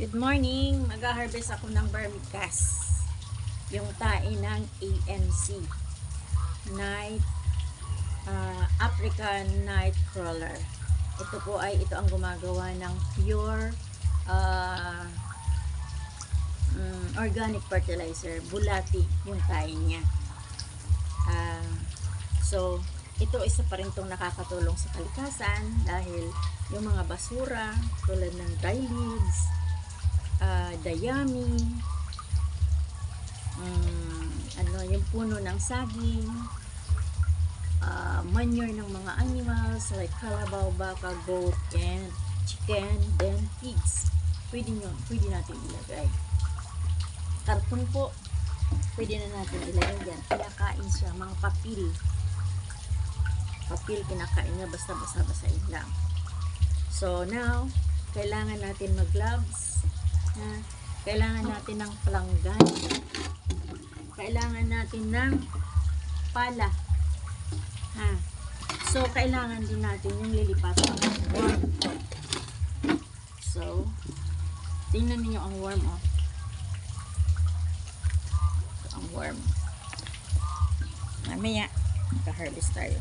Good morning! Mag-harvest ako ng vermicast. Yung tae ng ANC. Night, African Night Crawler. Ito ang gumagawa ng pure organic fertilizer. Bulati yung tae niya. So, ito isa pa rin itong nakakatulong sa kalikasan dahil yung mga basura tulad ng dry leaves, dayami, yung puno ng saging, manure ng mga animals like kalabaw, baka, goat, and chicken, then pigs. Pwede natin ilagay. Karton po, pwede na natin ilagay yan. Kinakain siya, mga papil, kinakain niya, basta basa-basain lang. So now, kailangan natin mag-gloves. Kailangan natin ng palanggan. Kailangan natin ng pala. So, kailangan din natin yung lilipatan ng worm. So, tingnan niyo ang worm. Ito ang worm. Mamaya, naka-harvest tayo.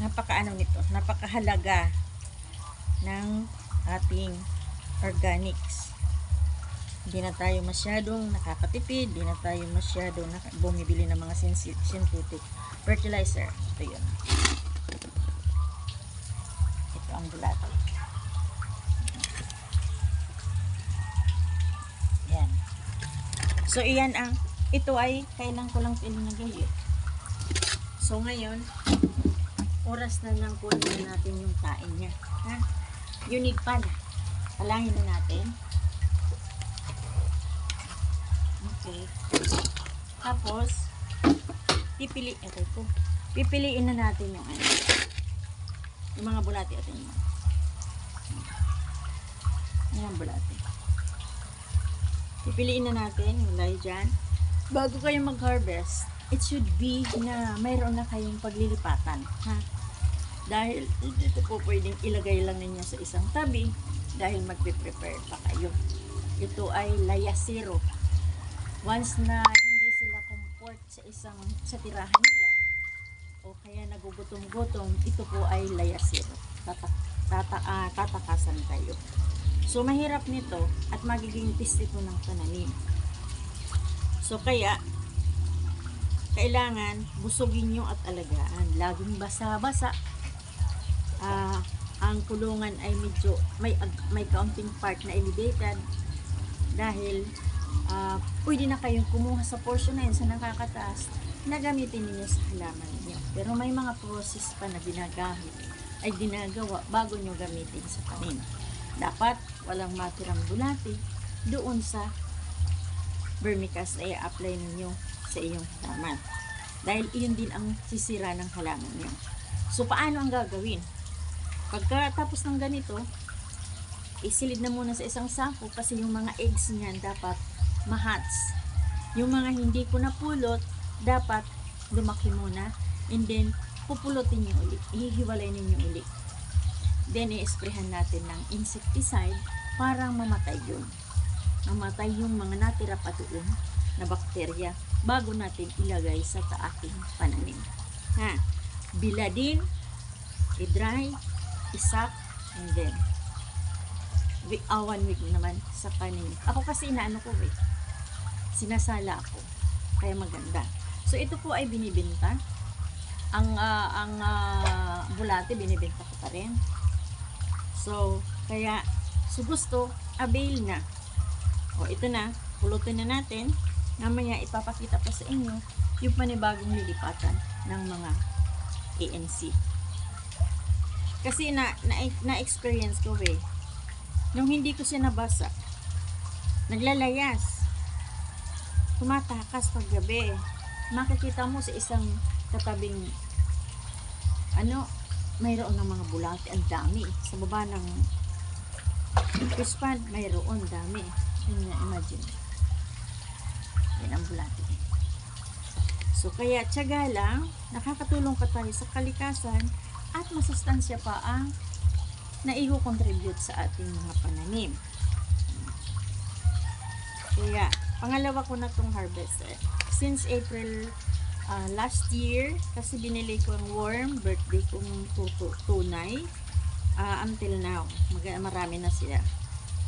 Napakaano nito, napakahalaga ng ating organics. Hindi na tayo masyadong nakakatipid, hindi na tayo masyadong bumibili ng mga synthetic fertilizer. Ito yun. Ito ang bulati. Yan. So, ito ay kailan ko lang ilinagay eh. So, ngayon, oras na nang kunin natin yung tae niya. You need pala. Palangin na natin. Okay. Tapos, pipiliin na natin yung mga bulati atin yun. Yan ang bulati. Pipiliin na natin yung lay dyan. Bago kayo mag-harvest, it should be na mayroon na kayong paglilipatan. Dahil ito po pwedeng ilagay lang ninyo sa isang tabi dahil magpe-prepare pa kayo. Ito ay layasero. Once na hindi sila comfort sa tirahan nila o kaya nagugutom-gutom, ito po ay layasero. Tatakasan kayo. So mahirap nito at magiging pis ito ng pananim. So kaya kailangan busugin nyo at alagaan. Laging basa-basa. Ang kulungan ay medyo may kaunting part na elevated dahil pwede na kayong kumuha sa portion na yun sa nakakataas na gamitin niyo sa halaman niyo. Pero may mga process pa na ginagawa bago nyo gamitin sa tanim. Dapat walang matirang bulati doon sa vermicast na i-apply ninyo sa iyong halaman. Dahil iyon din ang sisira ng halaman niyo. So, paano ang gagawin? Pagkatapos ng ganito, isilid na muna sa isang sako kasi yung mga eggs niyan dapat mahats. Yung mga hindi ko napulot, dapat lumaki muna. And then, pupulutin nyo ulit. Ihiwalay ninyo ulit. Then, i-sprayhan natin ng insecticide para mamatay yun. Mamatay yung mga natira pa doon na bakterya bago natin ilagay sa ating pananim. Biladin, i-dry, isak, and then 1 week naman sa panin. Ako kasi sinasala ako. Kaya maganda. So, ito po ay binibenta. Ang bulati, binibenta ko pa rin. So, kaya, gusto, avail na. Ito na. Pulutin na natin. Namaya, ipapakita pa sa inyo yung panibagong lilipatan ng mga ANC. Kasi na-experience ko nung hindi ko siya nabasa, naglalayas, tumatakas pag gabi. Makikita mo sa isang katabing mayroon ng mga bulati, ang dami. Sa baba ng fish pond, mayroon dami. Imagine. Yan ang bulati. So, kaya tiyaga lang, nakakatulong ka tayo sa kalikasan at masustansya pa ang na i-contribute sa ating mga pananim. Kaya, pangalawa ko na tong harvest since April last year, kasi binili ko ang worm, birthday kong tunay, until now, marami na siya.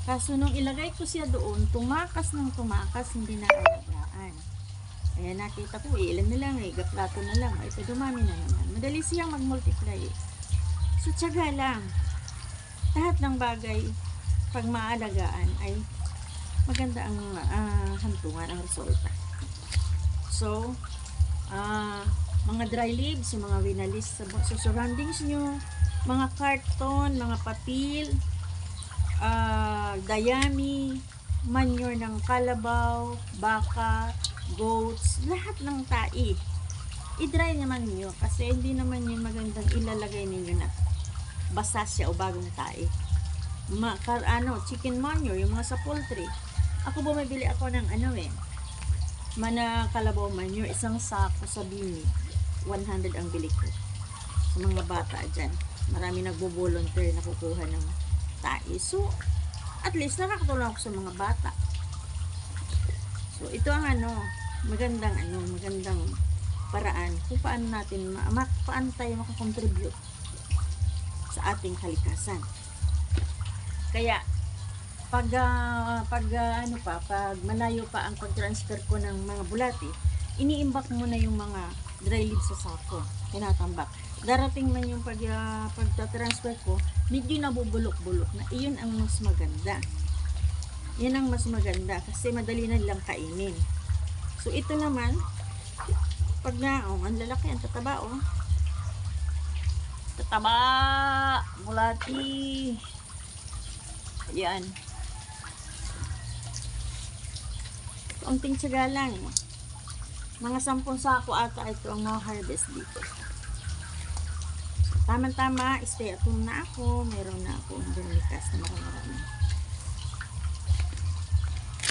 Kaso nung ilagay ko siya doon, tumakas ng tumakas, hindi na alagaan. Kaya nakita ko, ilan na lang gaplato na lang, ay dumami na naman. Madali siyang mag-multiply So, tiyaga lang. Lahat ng bagay, pag maalagaan, ay maganda ang hantungan, ang resulta. So, mga dry leaves, yung mga winalis sa surroundings nyo, mga karton, mga papel, dayami, manure ng kalabaw, baka, goats, lahat ng tai. I-dry naman niyo kasi hindi naman yun magandang ilalagay ninyo na basa siya o bagong tai. Chicken manure, yung mga sa poultry. Ako bumibili ako ng mana kalabaw manure, isang sako sa Bini. 100 ang bili ko. Sa mga bata dyan. Marami nagbo-volunteer na kukuha ng tai. So, at least nakakatulong ako sa mga bata. So, ito ang magandang paraan kung paano natin paano tayo makakontribute sa ating kalikasan. Kaya pag malayo pa ang pag-transfer ko ng mga bulati, iniimbak mo na yung mga dry leaves sa sako, tinatambak. Darating man yung pagta-transfer ko, medyo nabubulok-bulok na. Iyon ang mas maganda. Yan ang mas maganda kasi madali na nilang kainin. So ito naman, pag ang lalaki, ang tataba tataba, bulati. Yan. Ang tingsyaga lang. Mga 10 sako ata ito ang na-harvest dito. Tama-tama, stay at home na ako. Meron na akong vermicast na marami.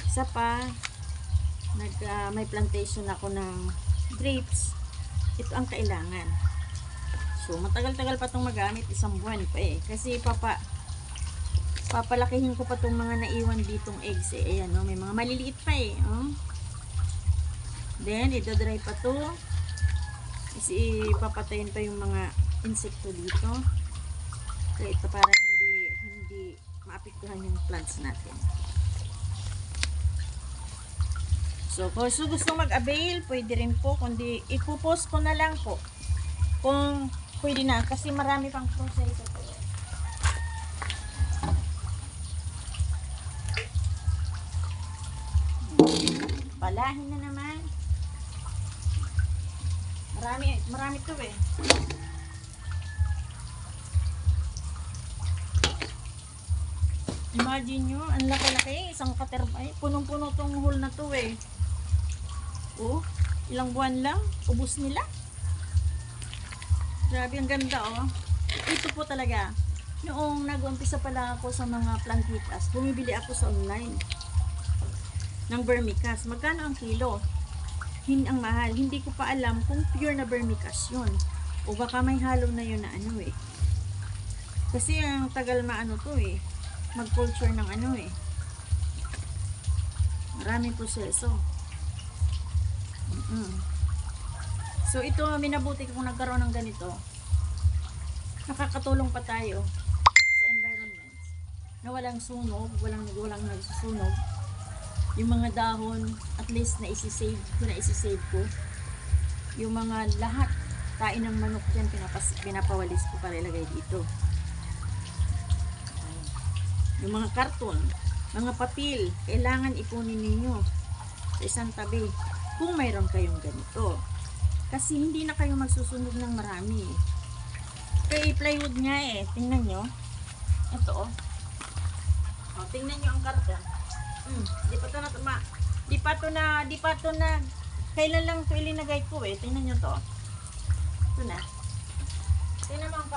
Isa pa, may plantation ako ng grapes. Ito ang kailangan. So, matagal-tagal pa itong magamit. 1 buwan pa Kasi papalakihin ko pa itong mga naiwan ditong eggs Ayan, may mga maliliit pa Then, idodry pa to. Kasi papatayin pa yung mga insekto dito. Kaya ito para hindi maapektuhan yung plants natin. So, kung gusto mag-avail, pwede rin po. Kundi, ipopost ko na lang po. Kung pwede na. Kasi marami pang proseso po. Palahin na naman. Marami to Imagine nyo, ang laki-laki. Isang katerbay. Punong-puno tong hole na to ilang buwan lang. Ubus nila. Grabe, ang ganda Ito po talaga. Noong nag-umpisa pala ako sa mga plantitas, bumibili ako sa online ng vermicast. Magkano ang kilo? Ang mahal. Hindi ko pa alam kung pure na vermicast yun. O baka may halo na yun na Kasi ang tagal mag-culture ng Maraming proseso. So ito, minabuti kung nagkaroon ng ganito. Nakakatulong pa tayo sa environment. Na walang sunog, walang nagsusunog. Yung mga dahon, at least na isi-save ko. Yung mga lahat, kain ng manok dyan, pinapawalis ko para ilagay dito. Yung mga karton, mga papel, kailangan ipunin ninyo sa isang tabi kung mayroon kayong ganito. Kasi hindi na kayo magsusunog ng marami. Kaya plywood nga tingnan nyo. Ito tingnan nyo ang karton. Di pa to na kailan lang ito ilinagay ko tingnan nyo to. Ito na. Tingnan mo ang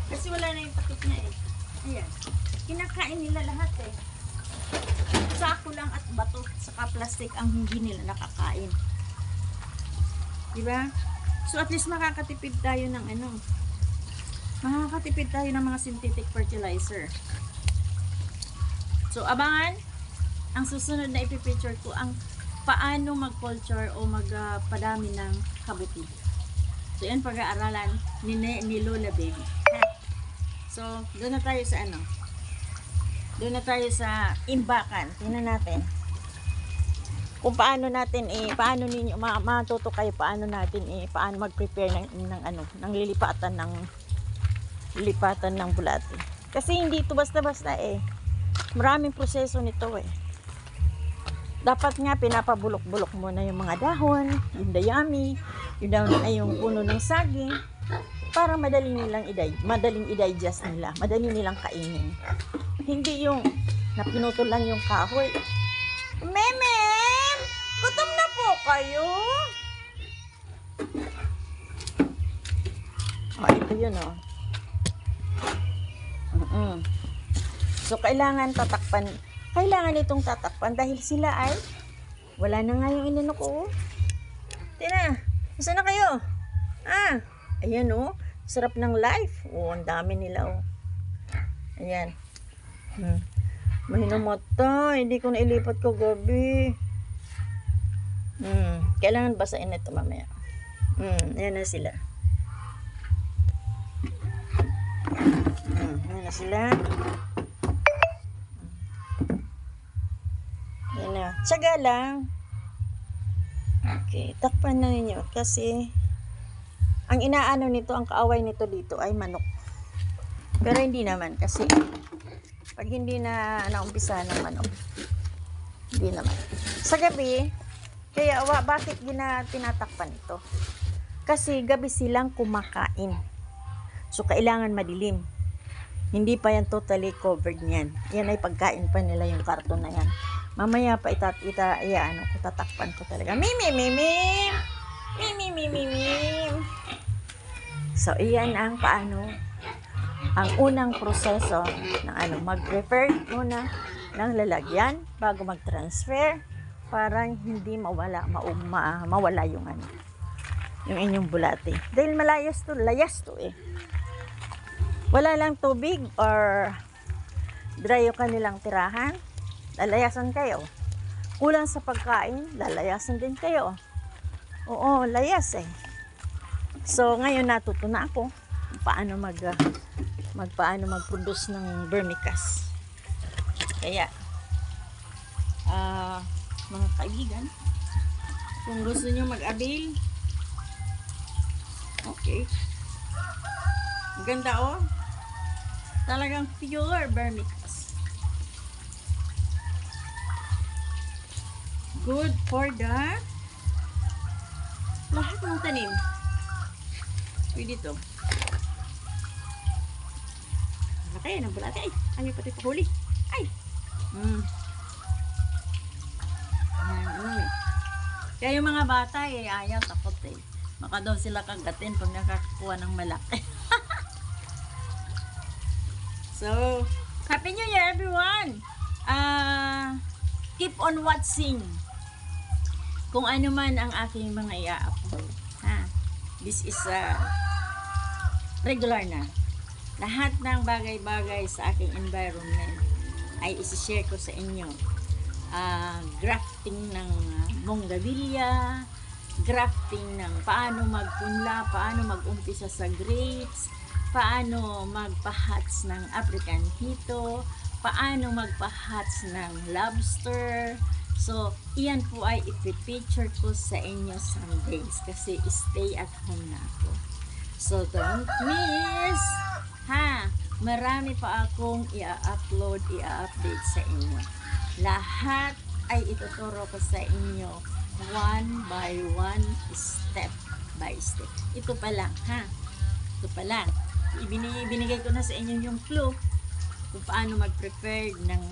kasi wala na yung takip niya Ayan. Kinakain nila lahat Sako lang at bato saka plastic ang hindi nila nakakain. Diba? So at least makakatipid tayo ng makakatipid tayo ng mga synthetic fertilizer. So abangan, ang susunod na ipipicture ko ang paano mag-culture o magpadami ng kabuti. So yan pag-aaralan ni Lola Baby. Ha? So doon na tayo sa doon na tayo sa imbakan. Tingnan natin kung paano natin paano ninyo matuto kayo paano natin paano mag-prepare ng lipatan ng bulati. Kasi hindi ito basta-basta maraming proseso nito Dapat nga pinapabulok-bulok mo na yung mga dahon, yung dayami, yung dahon ay yung puno ng saging para madaling i-digest nila, madaling nilang kainin. Hindi yung napinutol lang yung kahoy. Meme! Gutom na po kayo? Ito yun So, kailangan itong tatakpan dahil sila ay wala na nga yung inano ko. Tina, saan na kayo? Ayan sarap ng life. Ang dami nila Ayan. Mahinamata, hindi ko nailipat ko gabi. Kailangan basahin ito mamaya. Ayan na sila. Ayan na sila. Ayan na. Tsaga lang. Okay, takpan na ninyo kasi ang inaano nito, ang kaaway nito dito ay manok. Pero hindi naman kasi pag hindi na naumpisa ng manok, hindi naman. Sa gabi, kaya bakit tinatakpan ito? Kasi gabi silang kumakain. So, kailangan madilim. Hindi pa yan totally covered niyan. Yan ay pagkain pa nila yung karton na yan. Mamaya pa tatakpan ko talaga. Mimi. So, iyan ang ang unang proseso ng mag-prepare muna ng lalagyan bago mag-transfer para hindi mawala yung yung inyong bulati. Dahil layas to Wala lang tubig or dry yung kanilang tirahan, lalayasan kayo. Kulang sa pagkain, lalayasan din kayo. Oo, layas So, ngayon natuto na ako paano mag-produce ng vermicast. Kaya, mga kaibigan, kung gusto nyo mag-avail, okay. Ganda talagang pure vermicast. Good for lahat ng tanim. Pwede ito. Kaya ng bulate ayaw pati pahuli. Kaya yung mga bata ayaw, takot baka daw sila kagatin pag nakakakuha ng malaki. So, Happy New Year everyone! Keep on watching kung ano man ang aking mga i-upload. This is regular na. Lahat ng bagay-bagay sa aking environment ay isi-share ko sa inyo. Grafting ng bonggabilya, grafting ng paano magpunla, paano mag-umpisa sa grapes, paano magpa-hatch ng African hito, paano magpa-hatch ng lobster. So, iyan po ay ipipicture ko sa inyo some days kasi stay at home na ako. So, don't miss! Marami pa akong i-upload, i-update sa inyo. Lahat ay ituturo ko sa inyo one by one, step by step. Ito pa lang, Ito pa lang. Ibinigay ko na sa inyo yung clue kung paano mag-prepare ng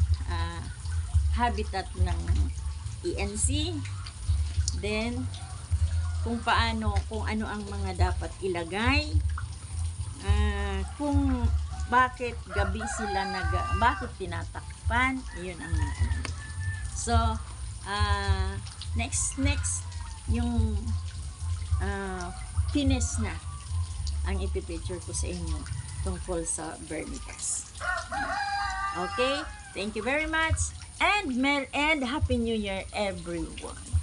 habitat ng ENC. Then, kung ano ang mga dapat ilagay. Kung bakit gabi sila bakit tinatakpan. Iyon ang So, next, yung fines na ang ipipicture ko sa inyo tungkol sa vermicast. Okay? Thank you very much. And Happy New Year, everyone.